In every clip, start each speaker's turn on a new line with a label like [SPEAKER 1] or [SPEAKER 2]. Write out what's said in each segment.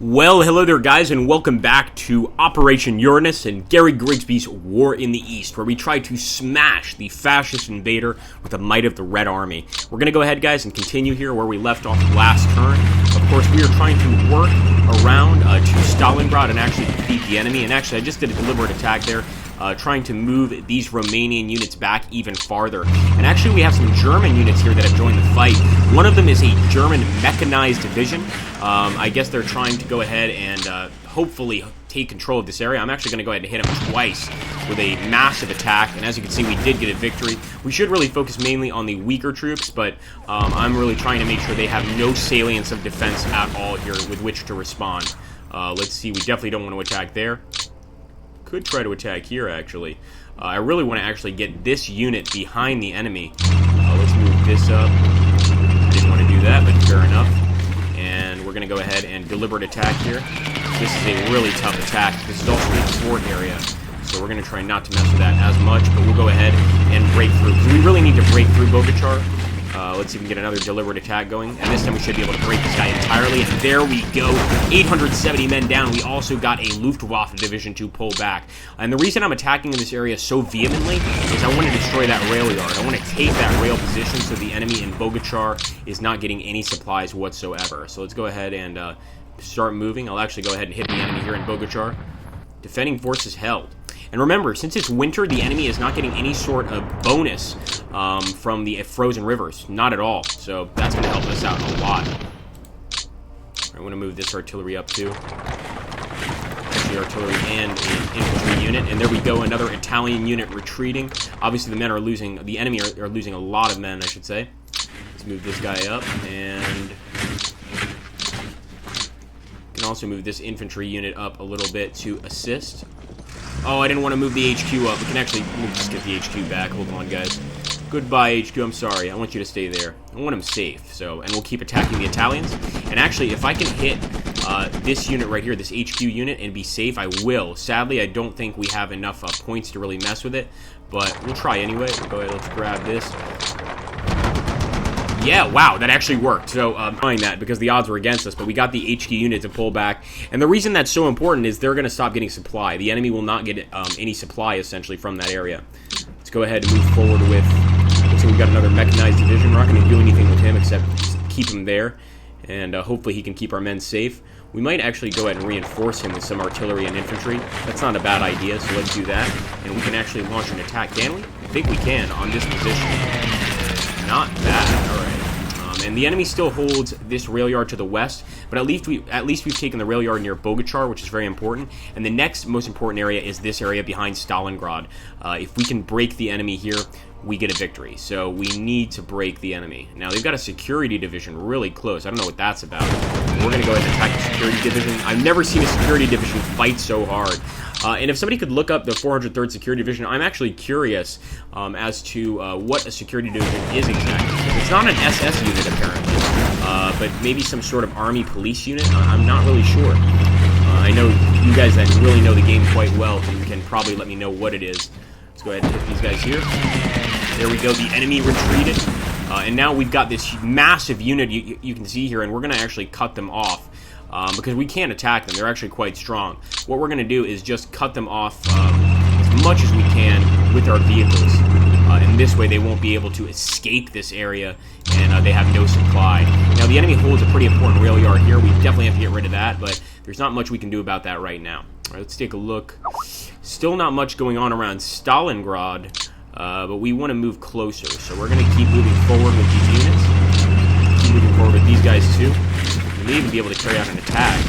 [SPEAKER 1] Well, hello there guys, and welcome back to Operation Uranus and Gary Grigsby's War in the East, where we try to smash the fascist invader with the might of the Red Army. We're going to go ahead, guys, and continue here where we left off last turn. Of course, we are trying to work around to Stalingrad and actually defeat the enemy, and actually I just did a deliberate attack there. Trying to move these Romanian units back even farther. And actually we have some German units here that have joined the fight. One of them is a German mechanized division. I guess they're trying to go ahead and hopefully take control of this area. I'm actually going to go ahead and hit them twice with a massive attack. And as you can see, we did get a victory. We should really focus mainly on the weaker troops, but I'm really trying to make sure they have no salience of defense at all here with which to respond. Let's see, we definitely don't want to attack there. Could try to attack here, actually. I really want to actually get this unit behind the enemy. Let's move this up. I didn't want to do that, but fair enough. And we're going to go ahead and deliberate attack here. This is a really tough attack. This is also a fort area, so we're going to try not to mess with that as much, but we'll go ahead and break through, because we really need to break through Bogachar. Let's see if we can get another deliberate attack going. And this time we should be able to break this guy entirely. And there we go. 870 men down. We also got a Luftwaffe division to pull back. And the reason I'm attacking in this area so vehemently is I want to destroy that rail yard. I want to take that rail position so the enemy in Bogachar is not getting any supplies whatsoever. So let's go ahead and start moving. I'll actually go ahead and hit the enemy here in Bogachar. Defending forces held. And remember, since it's winter, the enemy is not getting any sort of bonus from the frozen rivers. Not at all. So that's going to help us out a lot. I want to move this artillery up too. Actually, artillery and an infantry unit. And there we go, another Italian unit retreating. Obviously, the enemy are losing a lot of men, I should say. Let's move this guy up. And can also move this infantry unit up a little bit to assist. Oh, I didn't want to move the HQ up. We'll just get the HQ back. Hold on, guys. Goodbye, HQ. I'm sorry. I want you to stay there. I want him safe. And we'll keep attacking the Italians. And actually, if I can hit this unit right here, this HQ unit, and be safe, I will. Sadly, I don't think we have enough points to really mess with it. But we'll try anyway. Go ahead, let's grab this. Yeah, wow, that actually worked. So, trying that because the odds were against us, but we got the HQ unit to pull back. And the reason that's so important is they're going to stop getting supply. The enemy will not get any supply, essentially, from that area. Let's go ahead and move forward with... Looks like we got another mechanized division. We're not going to do anything with him except keep him there. And hopefully he can keep our men safe. We might actually go ahead and reinforce him with some artillery and infantry. That's not a bad idea, so let's do that. And we can actually launch an attack, can we? I think we can on this position. Not bad. All right. And the enemy still holds this rail yard to the west, but at least we've taken the rail yard near Bogachar, which is very important. And the next most important area is this area behind Stalingrad. If we can break the enemy here, we get a victory. So we need to break the enemy. Now they've got a security division really close. I don't know what that's about. We're going to go ahead and attack the security division. I've never seen a security division fight so hard. And if somebody could look up the 403rd Security Division, I'm actually curious as to what a security division is exactly. It's not an SS unit, apparently, but maybe some sort of army police unit. I'm not really sure. I know you guys that really know the game quite well can probably let me know what it is. Let's go ahead and hit these guys here. There we go. The enemy retreated. And now we've got this massive unit you can see here, and we're going to actually cut them off. Because we can't attack them. They're actually quite strong. What we're going to do is just cut them off as much as we can with our vehicles. And this way they won't be able to escape this area, and they have no supply. Now, the enemy holds a pretty important rail yard here. We definitely have to get rid of that, but there's not much we can do about that right now. All right, let's take a look. Still not much going on around Stalingrad, but we want to move closer. So we're going to keep moving forward with these units. Keep moving forward with these guys, too. We may even be able to carry out an attack.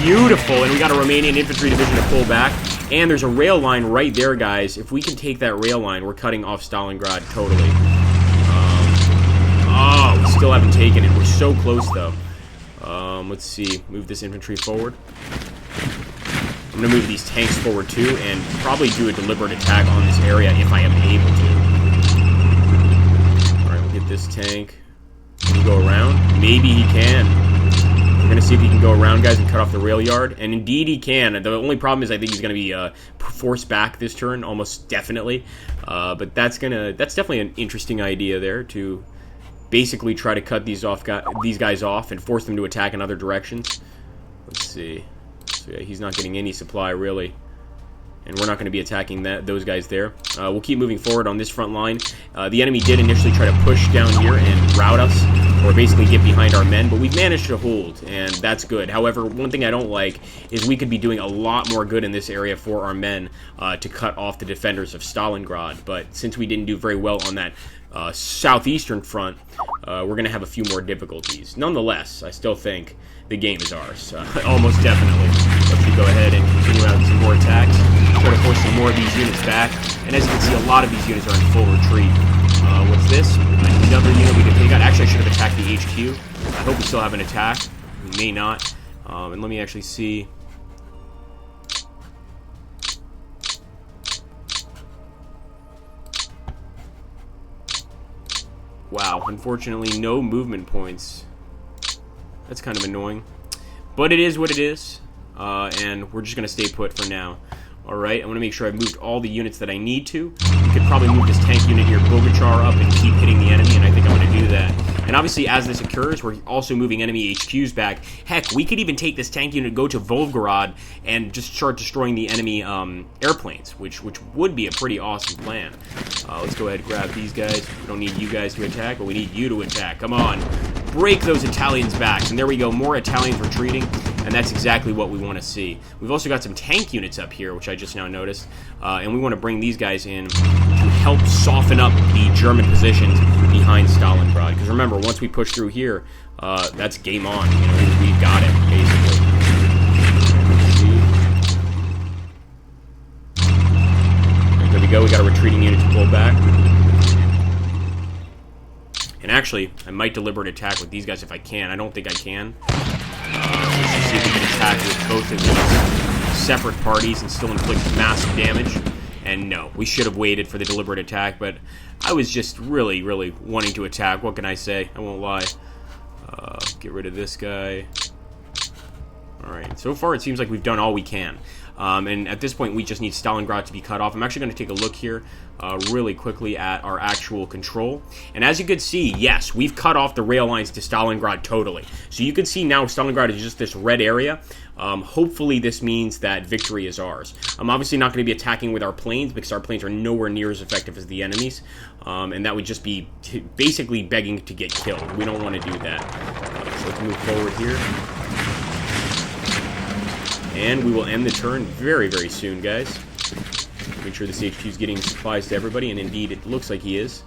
[SPEAKER 1] Beautiful, and we got a Romanian infantry division to pull back. And there's a rail line right there, guys. If we can take that rail line, we're cutting off Stalingrad totally. Oh, we still haven't taken it. We're so close, though. Let's see. Move this infantry forward. I'm going to move these tanks forward, too, and probably do a deliberate attack on this area if I am able to. All right, we'll get this tank. Can he go around? Maybe he can. We're going to see if he can go around, guys, and cut off the rail yard. And indeed he can. The only problem is I think he's going to be forced back this turn, almost definitely. But that's definitely an interesting idea there, to basically try to cut these guys off and force them to attack in other directions. Let's see. So yeah, he's not getting any supply, really. And we're not going to be attacking those guys there. We'll keep moving forward on this front line. The enemy did initially try to push down here and rout us, or basically get behind our men, but we've managed to hold, and that's good. However, one thing I don't like is we could be doing a lot more good in this area for our men to cut off the defenders of Stalingrad. But since we didn't do very well on that southeastern front, we're going to have a few more difficulties. Nonetheless, I still think the game is ours. Almost definitely. Let's go ahead and continue out with some more attacks. Try to force some more of these units back. And as you can see, a lot of these units are in full retreat. What's this? Another unit we can take out. Actually, I should have attacked the HQ. I hope we still have an attack. We may not. And let me actually see. Wow, unfortunately, no movement points. That's kind of annoying. But it is what it is. And we're just going to stay put for now. Alright, I want to make sure I've moved all the units that I need to. We could probably move this tank unit here, Bogachar, up and keep hitting the enemy, and I think I'm going to do that. And obviously, as this occurs, we're also moving enemy HQs back. Heck, we could even take this tank unit, go to Volgograd, and just start destroying the enemy airplanes, which would be a pretty awesome plan. Let's go ahead and grab these guys. We don't need you guys to attack, but we need you to attack. Come on. Break those Italians' backs. And there we go, more Italians retreating, and that's exactly what we want to see. We've also got some tank units up here, which I just now noticed, and we want to bring these guys in to help soften up the German positions behind Stalingrad. Because remember, once we push through here, that's game on. You know, we've got it, basically. There we go. We got a retreating unit to pull back. And actually, I might deliberate attack with these guys if I can. I don't think I can. Let's just see if we can attack with both of these separate parties and still inflict massive damage. And no, we should have waited for the deliberate attack, but I was just really, really wanting to attack. What can I say? I won't lie. Get rid of this guy. Alright, so far it seems like we've done all we can. And at this point, we just need Stalingrad to be cut off. I'm actually going to take a look here really quickly at our actual control. And as you can see, yes, we've cut off the rail lines to Stalingrad totally. So you can see now Stalingrad is just this red area. Hopefully this means that victory is ours. I'm obviously not going to be attacking with our planes because our planes are nowhere near as effective as the enemies. And that would just be basically begging to get killed. We don't want to do that. So let's move forward here. And we will end the turn very, very soon, guys. Make sure this HQ is getting supplies to everybody, and indeed it looks like he is.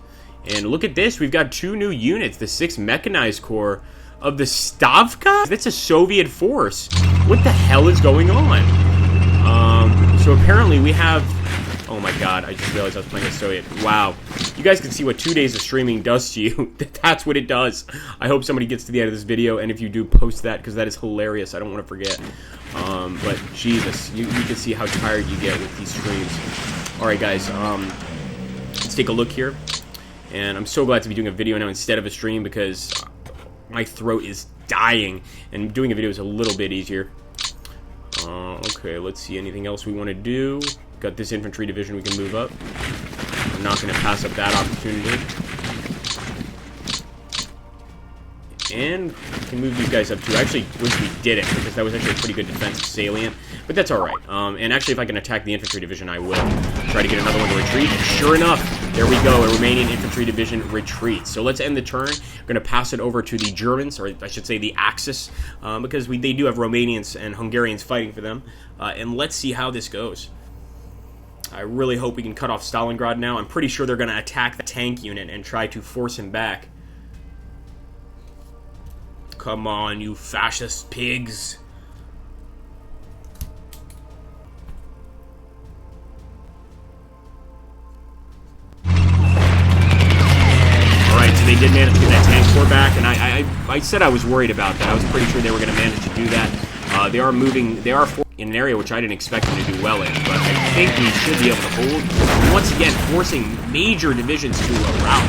[SPEAKER 1] And look at this, we've got 2 new units, the 6th Mechanized Corps of the Stavka? That's a Soviet force. What the hell is going on? So apparently we have... Oh my god, I just realized I was playing a Soviet. Wow. You guys can see what 2 days of streaming does to you. That's what it does. I hope somebody gets to the end of this video, and if you do, post that, because that is hilarious. I don't want to forget. But Jesus, you can see how tired you get with these streams. Alright guys, let's take a look here. And I'm so glad to be doing a video now instead of a stream, because my throat is dying, and doing a video is a little bit easier. Okay, let's see, anything else we want to do? Got this infantry division we can move up. I'm not going to pass up that opportunity. And we can move these guys up too. I actually wish we did it, because that was actually a pretty good defensive salient. But that's alright. And actually, if I can attack the infantry division, I will. Try to get another one to retreat. Sure enough, there we go. A Romanian infantry division retreats. So let's end the turn. We're going to pass it over to the Germans, or I should say the Axis, because they do have Romanians and Hungarians fighting for them. And let's see how this goes. I really hope we can cut off Stalingrad now. I'm pretty sure they're going to attack the tank unit and try to force him back. Come on, you fascist pigs. Alright, so they did manage to get that tank corps back, and I said I was worried about that. I was pretty sure they were going to manage to do that. They are moving, they are in an area which I didn't expect them to do well in, but I think we should be able to hold. Once again, forcing major divisions to a rout.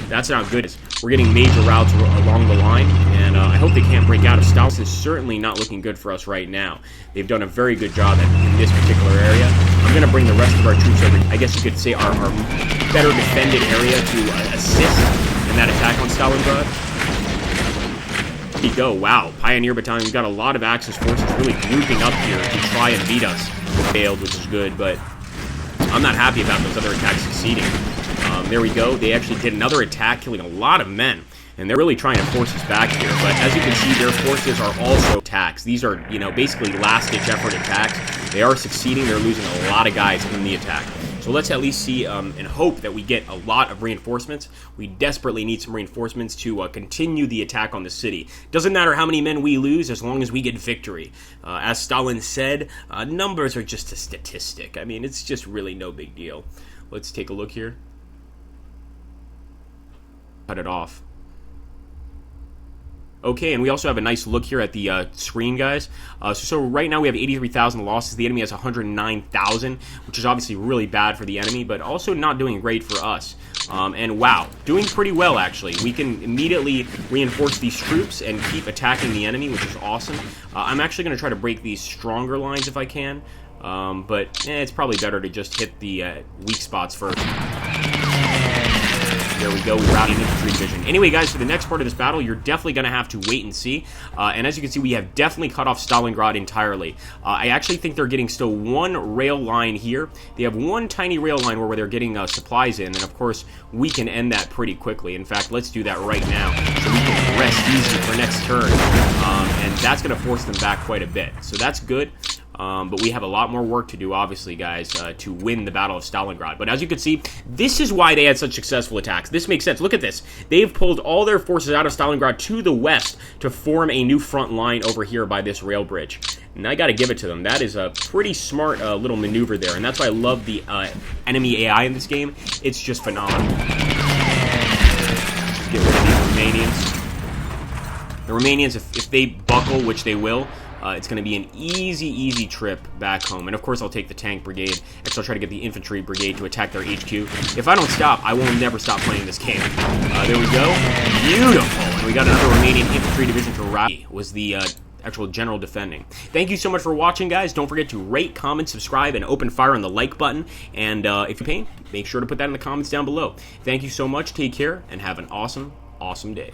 [SPEAKER 1] That's not good. We're getting major routes along the line, and I hope they can't break out of Stalin. This is certainly not looking good for us right now. They've done a very good job in this particular area. I'm going to bring the rest of our troops over, I guess you could say our better defended area to assist in that attack on Stalingrad. Here we go. Wow. Pioneer Battalion. We've got a lot of Axis forces really grouping up here to try and beat us. Failed, which is good, but I'm not happy about those other attacks succeeding. There we go. They actually did another attack, killing a lot of men. And they're really trying to force us back here. But as you can see, their forces are also attacks. These are, basically last-ditch effort attacks. They are succeeding. They're losing a lot of guys in the attack. So let's at least see and hope that we get a lot of reinforcements. We desperately need some reinforcements to continue the attack on the city. Doesn't matter how many men we lose as long as we get victory. As Stalin said, numbers are just a statistic. I mean, it's just really no big deal. Let's take a look here. Cut it off. Okay, and we also have a nice look here at the screen, guys. So right now we have 83,000 losses. The enemy has 109,000, which is obviously really bad for the enemy, but also not doing great for us. And wow, doing pretty well, actually. We can immediately reinforce these troops and keep attacking the enemy, which is awesome. I'm actually going to try to break these stronger lines if I can, but it's probably better to just hit the weak spots first. There we go, we routed an infantry division. Anyway, guys, for the next part of this battle, you're definitely going to have to wait and see. And as you can see, we have definitely cut off Stalingrad entirely. I actually think they're getting still one rail line here. They have one tiny rail line where they're getting supplies in, and of course, we can end that pretty quickly. In fact, let's do that right now, so we can rest easy for next turn. And that's going to force them back quite a bit. So that's good. But we have a lot more work to do, obviously, guys, to win the Battle of Stalingrad. But as you can see, this is why they had such successful attacks. This makes sense. Look at this. They've pulled all their forces out of Stalingrad to the west to form a new front line over here by this rail bridge. And I got to give it to them. That is a pretty smart little maneuver there. And that's why I love the enemy AI in this game. It's just phenomenal. Just get rid of these Romanians. The Romanians, if they buckle, which they will, it's going to be an easy trip back home. And of course, I'll take the tank brigade, and so I'll try to get the infantry brigade to attack their HQ. If I don't stop, I will never stop playing this game. There we go. Beautiful. And we got another Romanian infantry division to rally. Was the actual general defending. Thank you so much for watching, guys. Don't forget to rate, comment, subscribe, and open fire on the like button. And if you're paying, make sure to put that in the comments down below. Thank you so much. Take care, and have an awesome day.